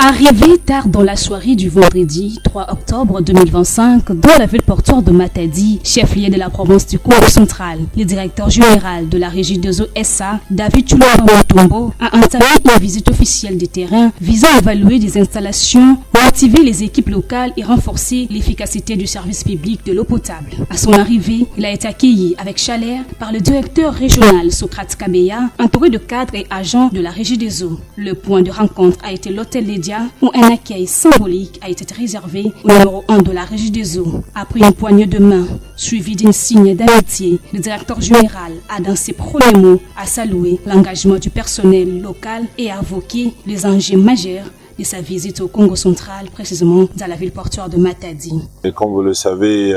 Arrivé tard dans la soirée du vendredi 3 octobre 2025 dans la ville portuaire de Matadi, chef-lieu de la province du Congo central, le directeur général de la régie de SA, David Chulomba Mutombo, a entamé une visite officielle du terrain visant à évaluer des installations, motiver les équipes locales et renforcer l'efficacité du service public de l'eau potable. À son arrivée, il a été accueilli avec chaleur par le directeur régional Socrate Kabeya, entouré de cadres et agents de la régie des eaux. Le point de rencontre a été l'hôtel Lédia, où un accueil symbolique a été réservé au numéro 1 de la régie des eaux. Après une poignée de main, suivie d'une signe d'amitié, le directeur général a dans ses premiers mots à saluer l'engagement du personnel local et à évoquer les enjeux majeurs de sa visite au Congo central, précisément dans la ville portuaire de Matadi. Et comme vous le savez,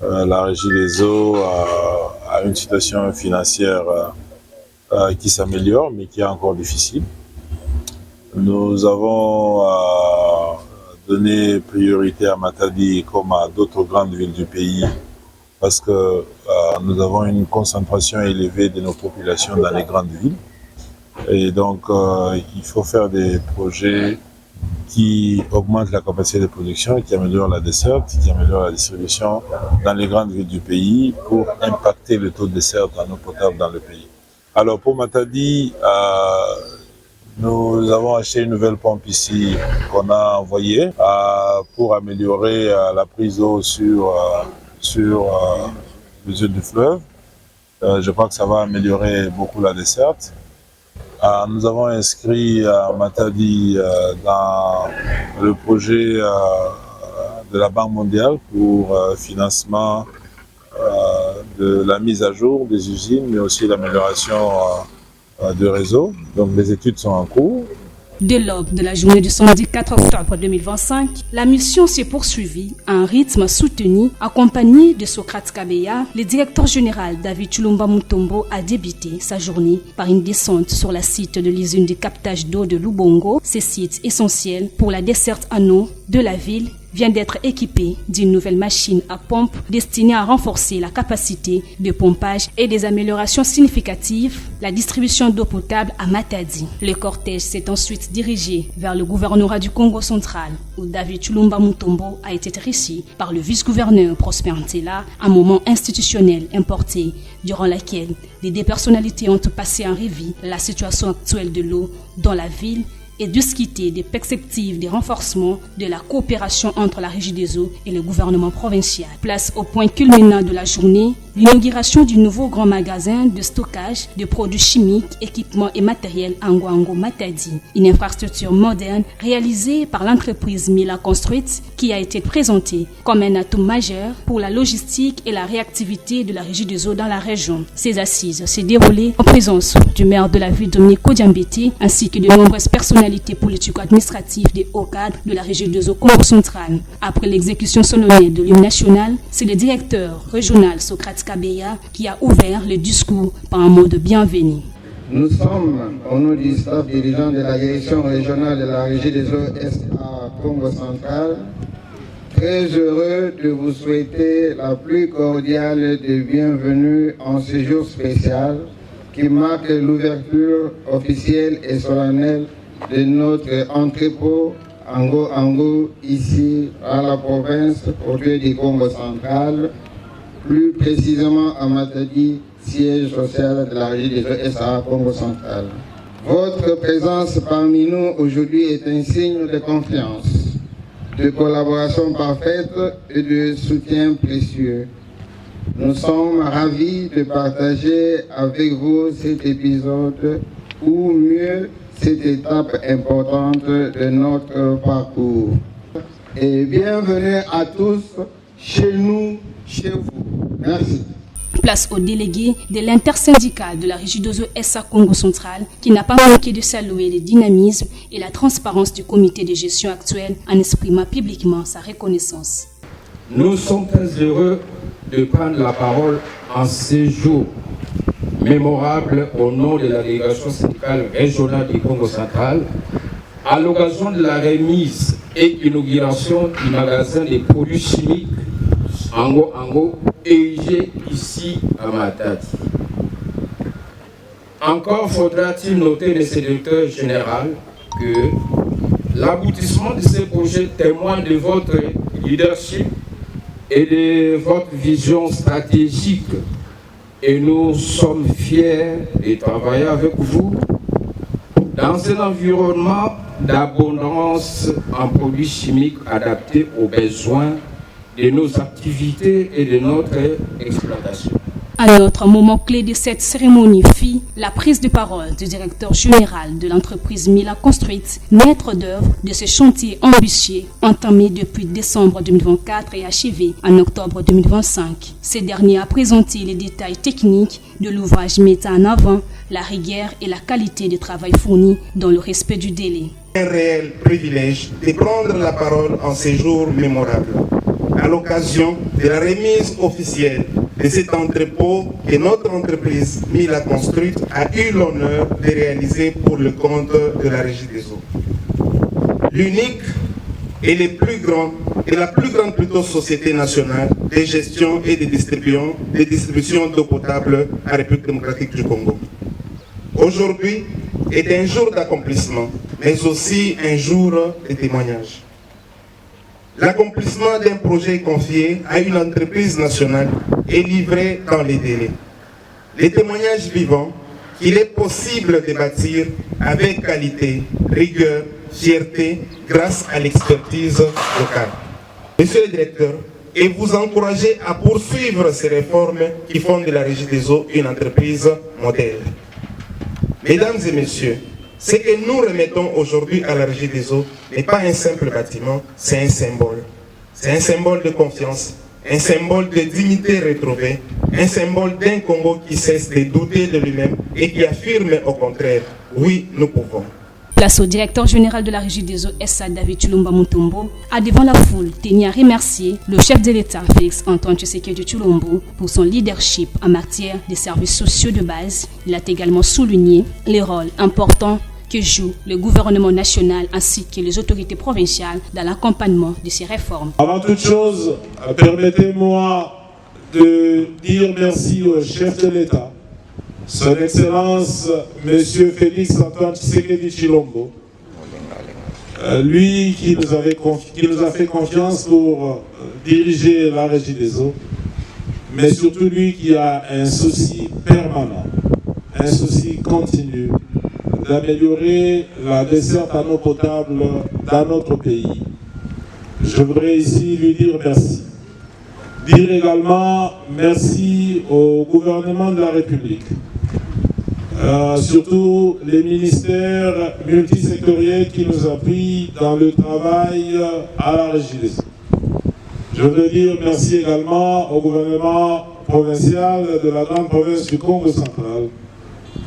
la régie des eaux a une situation financière qui s'améliore, mais qui est encore difficile. Nous avons donné priorité à Matadi comme à d'autres grandes villes du pays parce que nous avons une concentration élevée de nos populations dans les grandes villes. Et donc, il faut faire des projets qui augmentent la capacité de production, qui améliorent la desserte, qui améliorent la distribution dans les grandes villes du pays pour impacter le taux de desserte en eau potable dans le pays. Alors pour Matadi, nous avons acheté une nouvelle pompe ici qu'on a envoyée pour améliorer la prise d'eau sur les eaux du fleuve. Je crois que ça va améliorer beaucoup la desserte. Nous avons inscrit Matadi dans le projet de la Banque mondiale pour financement de la mise à jour des usines, mais aussi l'amélioration de réseau. Donc les études sont en cours. Dès l'aube de la journée du samedi 4 octobre 2025, la mission s'est poursuivie à un rythme soutenu, accompagné de Socrate Kabeya. Le directeur général David Chulomba Mutombo a débuté sa journée par une descente sur la site de l'usine de captage d'eau de Lubongo. Ce site essentiel pour la desserte en eau de la ville vient d'être équipé d'une nouvelle machine à pompe destinée à renforcer la capacité de pompage et des améliorations significatives, la distribution d'eau potable à Matadi. Le cortège s'est ensuite dirigé vers le gouvernorat du Congo central, où David Chulomba Mutombo a été reçu par le vice-gouverneur Prosper Ntela, un moment institutionnel importé durant lequel les deux personnalités ont passé en revue la situation actuelle de l'eau dans la ville et discuter des perspectives de renforcement de la coopération entre la Régie des eaux et le gouvernement provincial. Place au point culminant de la journée, l'inauguration du nouveau grand magasin de stockage de produits chimiques, équipements et matériels Ango Matadi, une infrastructure moderne réalisée par l'entreprise Mila Construite qui a été présentée comme un atout majeur pour la logistique et la réactivité de la Régie des eaux dans la région. Ces assises s'est déroulées en présence du maire de la ville Dominique Kodiambété ainsi que de nombreuses personnalités politico-administratives des hauts cadres de la Régie des eaux Congo central. Après l'exécution solennelle de l'hymne national, c'est le directeur régional Socrate Kabeya qui a ouvert le discours par un mot de bienvenue. Nous sommes, au nom du staff dirigeant de la direction régionale de la Régie des eaux SA Congo central, très heureux de vous souhaiter la plus cordiale des bienvenues en ce jour spécial qui marque l'ouverture officielle et solennelle de notre entrepôt Ango ici à la province portuaire du Congo central, plus précisément à Matadi, siège social de la Régie des eaux SA Congo central. Votre présence parmi nous aujourd'hui est un signe de confiance, de collaboration parfaite et de soutien précieux. Nous sommes ravis de partager avec vous cet épisode ou mieux cette étape importante de notre parcours. Et bienvenue à tous chez nous, chez vous. Merci. Place au délégué de l'intersyndicale de la Régie des eaux SA Congo central qui n'a pas manqué de saluer le dynamisme et la transparence du comité de gestion actuel en exprimant publiquement sa reconnaissance. Nous sommes très heureux de prendre la parole en ces jours mémorable au nom de la délégation syndicale régionale du Congo central à l'occasion de la remise et inauguration du magasin des produits chimiques Ango érigé ici à Matadi. Encore faudra-t-il noter, M. le directeur général, que L'aboutissement de ces projets témoigne de votre leadership et de votre vision stratégique. Et nous sommes fiers de travailler avec vous dans un environnement d'abondance en produits chimiques adaptés aux besoins de nos activités et de notre exploitation. Un autre moment clé de cette cérémonie fut la prise de parole du directeur général de l'entreprise Mila Construite, maître d'œuvre de ce chantier ambitieux entamé depuis décembre 2024 et achevé en octobre 2025. Ce dernier a présenté les détails techniques de l'ouvrage mettant en avant la rigueur et la qualité du travail fourni dans le respect du délai. Un réel privilège de prendre la parole en ces jours mémorables, à l'occasion de la remise officielle de cet entrepôt que notre entreprise Mila Construite a eu l'honneur de réaliser pour le compte de la Régie des eaux. L'unique et la plus grande société nationale de gestion et de distribution d'eau potable à la République démocratique du Congo. Aujourd'hui est un jour d'accomplissement, mais aussi un jour de témoignage. L'accomplissement d'un projet confié à une entreprise nationale est livré dans les délais. Les témoignages vivants qu'il est possible de bâtir avec qualité, rigueur, fierté, grâce à l'expertise locale. Monsieur le directeur, et vous encourager à poursuivre ces réformes qui font de la Régie des eaux une entreprise modèle. Mesdames et messieurs, ce que nous remettons aujourd'hui à la Régie des eaux n'est pas un simple bâtiment, c'est un symbole. C'est un symbole de confiance, un symbole de dignité retrouvée, un symbole d'un Congo qui cesse de douter de lui-même et qui affirme au contraire, oui, nous pouvons. Place au directeur général de la Régie des eaux, SA David Chilomba Mutombo, a devant la foule tenu à remercier le chef de l'État, Félix Antoine Tshisekedi Tshilombo, pour son leadership en matière de services sociaux de base. Il a également souligné les rôles importants que joue le gouvernement national ainsi que les autorités provinciales dans l'accompagnement de ces réformes. Avant toute chose, permettez-moi de dire merci au chef de l'État, Son Excellence, M. Félix Antoine Tshisekedi Tshilombo, lui qui nous a fait confiance pour diriger la Régie des eaux, mais surtout lui qui a un souci permanent, un souci continu d'améliorer la desserte en eau potable dans notre pays. Je voudrais ici lui dire merci. Dire également merci au gouvernement de la République, surtout les ministères multisectoriels qui nous appuient dans le travail à la Régie des eaux. Je voudrais dire merci également au gouvernement provincial de la grande province du Congo central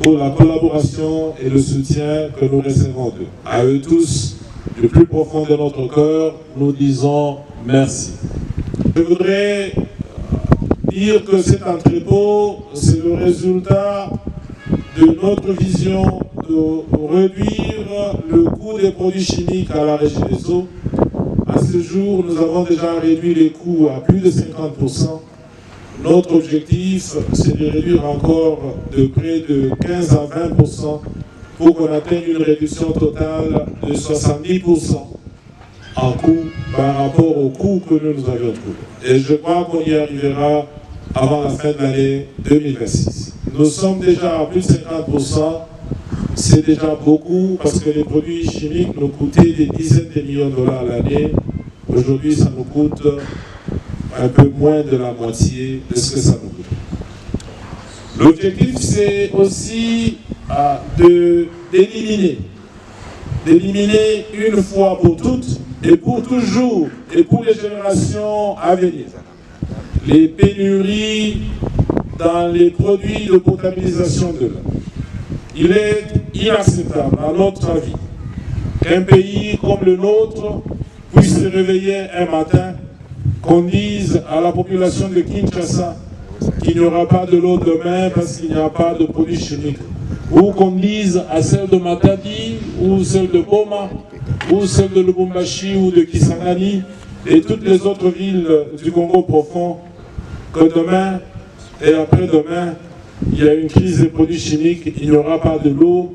pour la collaboration et le soutien que nous recevons d'eux. À eux tous, du plus profond de notre cœur, nous disons merci. Je voudrais dire que cet entrepôt, c'est le résultat de notre vision de réduire le coût des produits chimiques à la Régie des eaux. À ce jour, nous avons déjà réduit les coûts à plus de 50%. Notre objectif, c'est de réduire encore de près de 15 à 20% pour qu'on atteigne une réduction totale de 70% en coût par rapport au coût que nous avions trouvé. Et je crois qu'on y arrivera avant la fin de l'année 2026. Nous sommes déjà à plus de 50%. C'est déjà beaucoup parce que les produits chimiques nous coûtaient des dizaines de millions de dollars à l'année. Aujourd'hui, ça nous coûte un peu moins de la moitié de ce que ça nous coûte. L'objectif, c'est aussi d'éliminer une fois pour toutes et pour toujours et pour les générations à venir les pénuries dans les produits de potabilisation de l'eau. Il est inacceptable, à notre avis, qu'un pays comme le nôtre puisse se réveiller un matin, qu'on dise à la population de Kinshasa qu'il n'y aura pas de l'eau demain parce qu'il n'y a pas de produits chimiques. Ou qu'on dise à celle de Matadi, ou celle de Boma, ou celle de Lubumbashi, ou de Kisangani, et toutes les autres villes du Congo profond, que demain et après-demain, il y a une crise des produits chimiques, il n'y aura pas de l'eau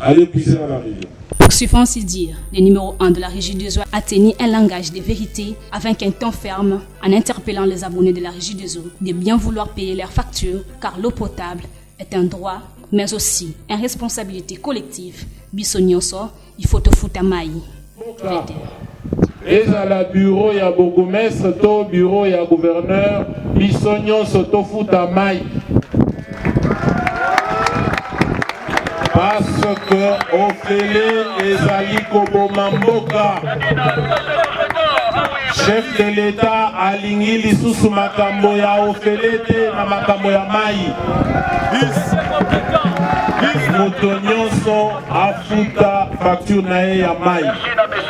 à l'épuiser à la rivière. Poursuivant ainsi dire, le numéro 1 de la Régie des eaux a tenu un langage de vérité avec un ton ferme en interpellant les abonnés de la Régie des eaux de bien vouloir payer leurs factures car l'eau potable est un droit mais aussi une responsabilité collective. Bissonyoso, il faut te foutre à maille. ezala bureau ya bourgmestre to bureau ya gouverneur biso nyonso tofuta mai parce que ofele ezali koboma mboka. Chef de l'État alingi lisusu makambo ya ofele te na makambo ya mai. Moto nyonso afuta facture na ye ya mai.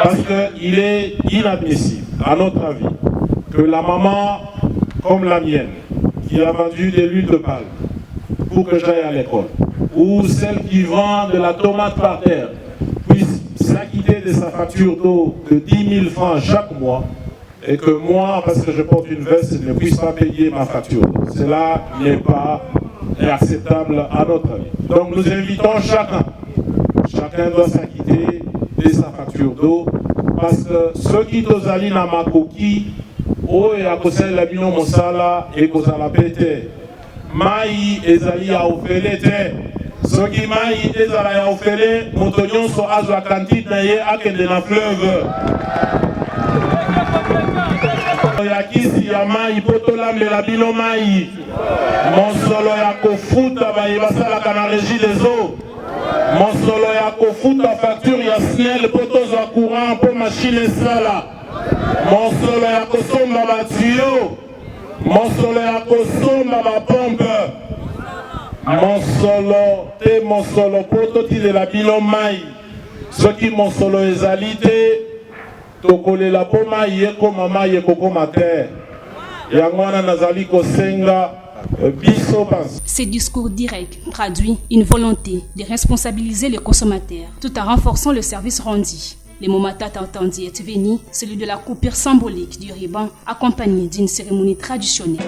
Parce qu'il est inadmissible, à notre avis, que la maman, comme la mienne, qui a vendu de l'huile de palme pour que j'aille à l'école, ou celle qui vend de la tomate par terre, puisse s'acquitter de sa facture d'eau de 10 000 francs chaque mois, et que moi, parce que je porte une veste, ne puisse pas payer ma facture d'eau. Cela n'est pas acceptable à notre avis. Donc nous invitons chacun doit s'acquitter de sa facture d'eau, parce que ceux qui tozali na makoki oyo akosalela bino mosala ekozala pete mai ezali ya ofele te. Soki mai ezala ya ofele, moto nyonso azwa kantite na ye akende na fleuve ya kisi ya mai po tolambela bino mai. Mosolo ya kofuta baye basalaka na régie des eaux, mosolo ya kofuta facture ya SNEL po tozwa courant po machine esala, mosolo ya kosomba batuyo, mosolo ya kosomba bapompe, mosolo te mosolo po totilela bino mai. Soki mosolo ezali te tokolela po mai ekoma mai ekokoma te. Yango wana nazali kosenga biso bansi. Ces discours directs traduisent une volonté de responsabiliser les consommateurs tout en renforçant le service rendu. Le moment attendu est venu, celui de la coupure symbolique du ruban accompagné d'une cérémonie traditionnelle.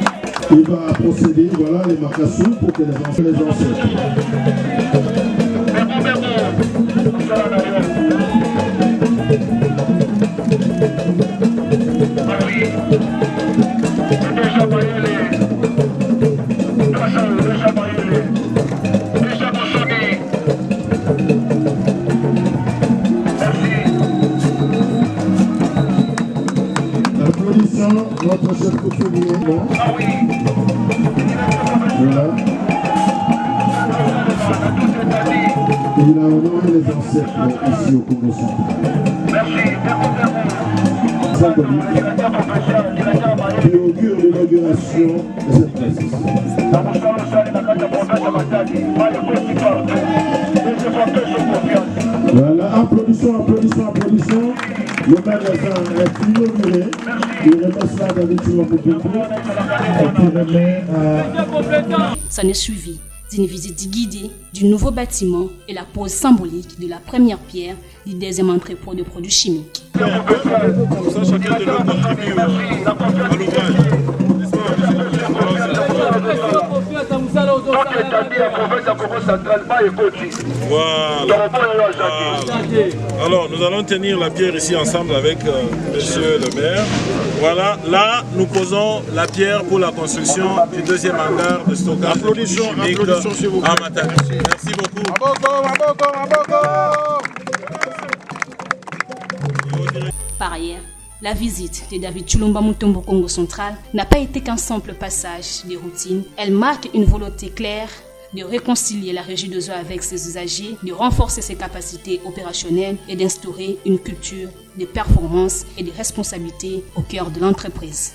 Il va procéder, voilà les marcassous pour que les enfants Applaudissons notre chef couturier. Bon. Voilà. Il a honoré les ancêtres ici au Congo central. Symbolique qui augure l'inauguration de cette place. Voilà, applaudissons. Le magasin est inauguré. Il remet ça à David Chilombo et puis remet à... Ça n'est suivi d'une visite guidée du nouveau bâtiment et la pose symbolique de la première pierre du deuxième entrepôt de produits chimiques. Chacun de nous contribue à l'ouvrage. Voilà. Alors, nous allons tenir la pierre ici ensemble avec monsieur le maire. Voilà, là, nous posons la pierre pour la construction du deuxième hangar de stockage de produits chimiques à Matadi. Merci beaucoup. Par ailleurs, la visite de David Chilomba Mutombo Congo Central n'a pas été qu'un simple passage de routine. Elle marque une volonté claire de réconcilier la régie des eaux avec ses usagers, de renforcer ses capacités opérationnelles et d'instaurer une culture de performance et de responsabilité au cœur de l'entreprise.